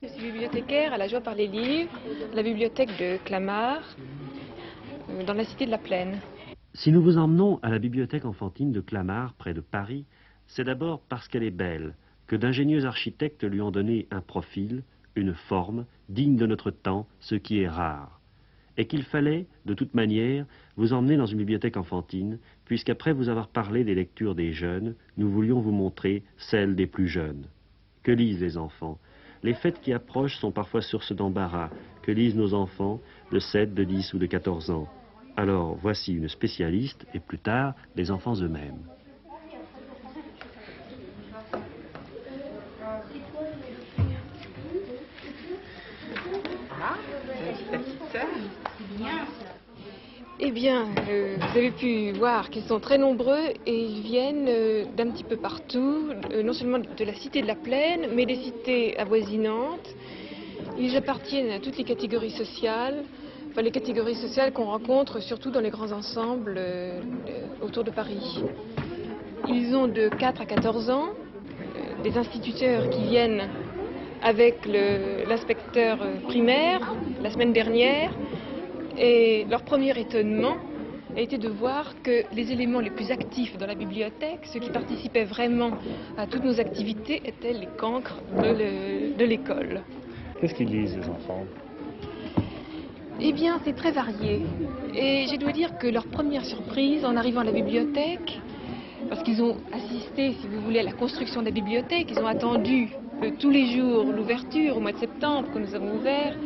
Je suis bibliothécaire à la joie par les livres, à la bibliothèque de Clamart, dans la cité de la Plaine. Si nous vous emmenons à la bibliothèque enfantine de Clamart, près de Paris, c'est d'abord parce qu'elle est belle, que d'ingénieux architectes lui ont donné un profil, une forme, digne de notre temps, ce qui est rare. Et qu'il fallait, de toute manière, vous emmener dans une bibliothèque enfantine, puisqu'après vous avoir parlé des lectures des jeunes, nous voulions vous montrer celles des plus jeunes. Que lisent les enfants? Les fêtes qui approchent sont parfois source d'embarras. Que lisent nos enfants de 7, de 10 ou de 14 ans? Alors, voici une spécialiste, et plus tard, les enfants eux-mêmes. Eh bien, vous avez pu voir qu'ils sont très nombreux et ils viennent d'un petit peu partout, non seulement de la cité de la Plaine, mais des cités avoisinantes. Ils appartiennent à toutes les catégories sociales, enfin les catégories sociales qu'on rencontre surtout dans les grands ensembles autour de Paris. Ils ont de 4 à 14 ans, des instituteurs qui viennent avec l'inspecteur primaire la semaine dernière. Et leur premier étonnement a été de voir que les éléments les plus actifs dans la bibliothèque, ceux qui participaient vraiment à toutes nos activités, étaient les cancres de l'école. Qu'est-ce qu'ils lisent, les enfants? Eh bien, c'est très varié. Et je dois dire que leur première surprise en arrivant à la bibliothèque, parce qu'ils ont assisté, si vous voulez, à la construction de la bibliothèque, ils ont attendu tous les jours l'ouverture au mois de septembre que nous avons ouvert,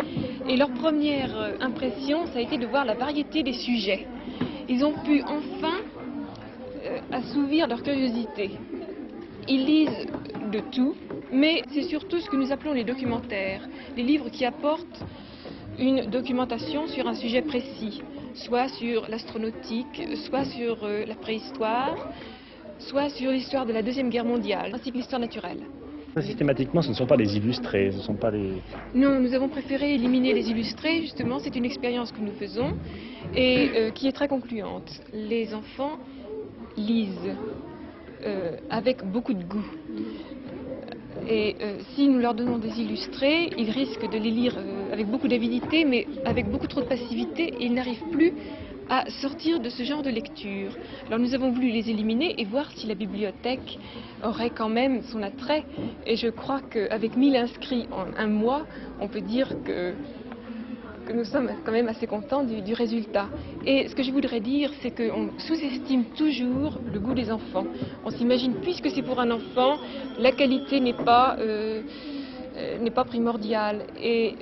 et leur première impression, ça a été de voir la variété des sujets. Ils ont pu enfin assouvir leur curiosité. Ils lisent de tout, mais c'est surtout ce que nous appelons les documentaires, les livres qui apportent une documentation sur un sujet précis, soit sur l'astronautique, soit sur la préhistoire, soit sur l'histoire de la Deuxième Guerre mondiale, ainsi que l'histoire naturelle. Systématiquement, ce ne sont pas des illustrés, ce ne sont pas des... Non, nous avons préféré éliminer les illustrés, justement, c'est une expérience que nous faisons et qui est très concluante. Les enfants lisent avec beaucoup de goût. Et si nous leur donnons des illustrés, ils risquent de les lire avec beaucoup d'avidité, mais avec beaucoup trop de passivité, et ils n'arrivent plus à sortir de ce genre de lecture. Alors nous avons voulu les éliminer et voir si la bibliothèque aurait quand même son attrait. Et je crois qu'avec 1000 inscrits en un mois, on peut dire que nous sommes quand même assez contents du résultat. Et ce que je voudrais dire, c'est qu'on sous-estime toujours le goût des enfants. On s'imagine, puisque c'est pour un enfant, la qualité n'est pas primordiale. Et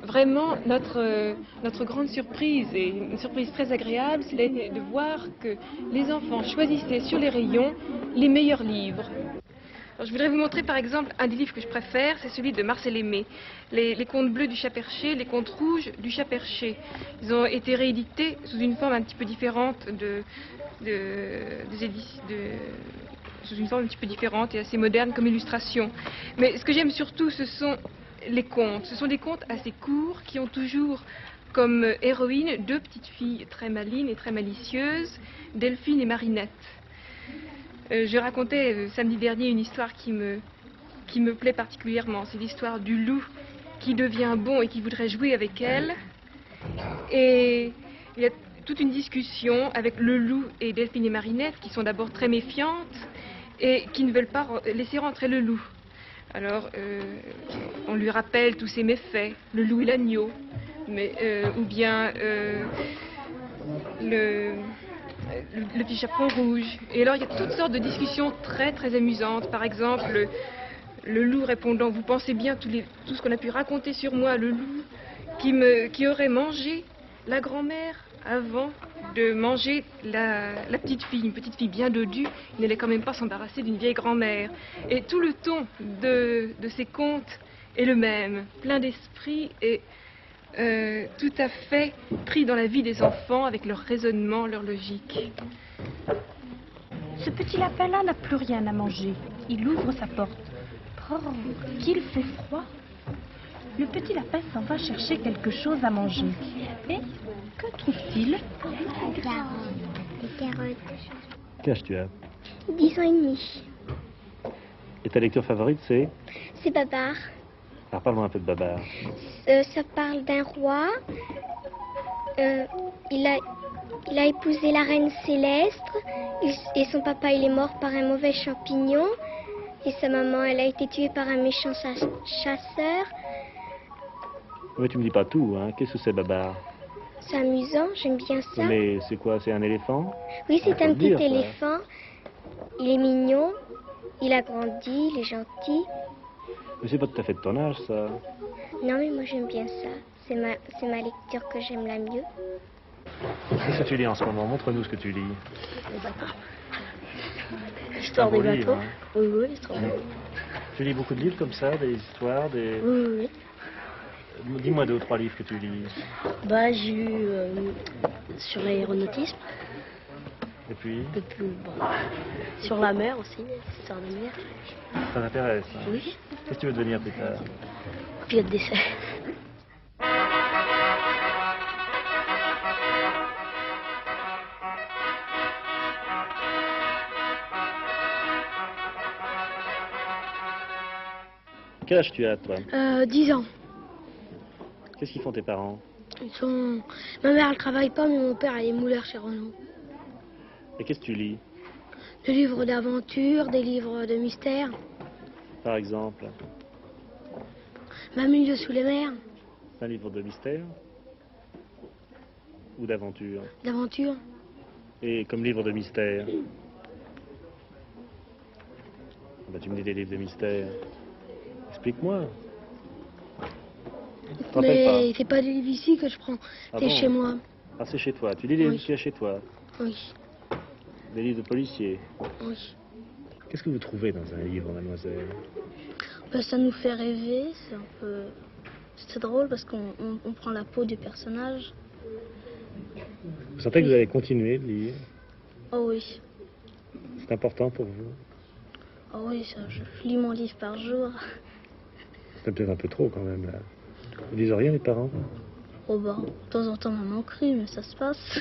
vraiment, notre grande surprise, et une surprise très agréable, c'est de voir que les enfants choisissaient sur les rayons les meilleurs livres. Alors, je voudrais vous montrer par exemple un des livres que je préfère, c'est celui de Marcel Aimé, les contes bleus du Chat-Perché, les contes rouges du Chat-Perché. Ils ont été réédités sous une forme un petit peu différente sous une forme un petit peu différente et assez moderne comme illustration. Mais ce que j'aime surtout, ce sont les contes. Ce sont des contes assez courts qui ont toujours comme héroïnes deux petites filles très malines et très malicieuses, Delphine et Marinette. Je racontais samedi dernier une histoire qui me plaît particulièrement. C'est l'histoire du loup qui devient bon et qui voudrait jouer avec elle. Et il y a toute une discussion avec le loup et Delphine et Marinette qui sont d'abord très méfiantes et qui ne veulent pas laisser rentrer le loup. Alors, on lui rappelle tous ses méfaits, le loup et l'agneau, ou bien le petit chaperon rouge. Et alors, il y a toutes sortes de discussions très très amusantes. Par exemple, le loup répondant, vous pensez bien tout ce qu'on a pu raconter sur moi, le loup qui aurait mangé la grand-mère avant de manger la petite fille, une petite fille bien dodue, il n'allait quand même pas s'embarrasser d'une vieille grand-mère. Et tout le ton de ces contes est le même, plein d'esprit et tout à fait pris dans la vie des enfants avec leur raisonnement, leur logique. Ce petit lapin-là n'a plus rien à manger. Il ouvre sa porte. Oh, qu'il fait froid! Le petit lapin s'en va chercher quelque chose à manger. Et que trouve-t-il? Des carottes. Quel âge tu as? 10 ans et demi. Et ta lecture favorite, c'est? C'est Babar. Alors parlons un peu de Babar. Ça parle d'un roi. Il a épousé la reine Célestre. Et son papa, il est mort par un mauvais champignon. Et sa maman, elle a été tuée par un méchant chasseur. Mais tu me dis pas tout, hein. Qu'est-ce que c'est Babar? C'est amusant, j'aime bien ça. Mais c'est quoi? C'est un éléphant? Oui, c'est faut un le petit dire, ça. éléphant. Il est mignon. Il a grandi, il est gentil. Mais c'est pas tout à fait de ton âge, ça. Non, mais moi, j'aime bien ça. C'est ma lecture que j'aime la mieux. Qu'est-ce que tu lis en ce moment? Montre-nous ce que tu lis. L'histoire C'est un des beau livre, bateaux. hein. Oui, oui, l'histoire des bateaux. Tu lis beaucoup de livres comme ça, des histoires, des... Oui, oui, oui. Dis-moi 2 ou 3 livres que tu lis. Bah, j'ai lu sur l'aéronautisme, Et puis, et puis bah, sur la mer aussi, l'histoire des mers. ça t'intéresse, hein? Oui, Qu'est-ce que tu veux devenir plus tard? pilote d'essai. Quel âge tu as, toi? 10 ans. Qu'est-ce qu'ils font tes parents? Ma mère, elle travaille pas, mais mon père, elle est mouleur chez Renault. Et qu'est-ce que tu lis, Des livres d'aventure, des livres de mystère. par exemple? Ma milieu sous les mers, Un livre de mystère? Ou d'aventure? d'aventure. Et comme livre de mystère? Bah, tu me dis des livres de mystère. Explique-moi. Tu te rappelles Mais c'est pas des livres ici que je prends. Ah C'est bon? chez moi. pas? Ah, c'est chez toi. Tu lis les Oui. livres qu'il y a chez toi? Oui, Des livres de policiers. oui. Qu'est-ce que vous trouvez dans un livre, mademoiselle? Ben, ça nous fait rêver, c'est un peu... C'est drôle parce qu'on prend la peau du personnage. Vous sentez que vous allez continuer de lire? Oh oui, C'est important pour vous? oh oui, ça, je lis mon livre par jour. C'est peut-être un peu trop quand même, là. Vous disent rien, les parents? Oh bah, de temps en temps, maman crie, mais ça se passe.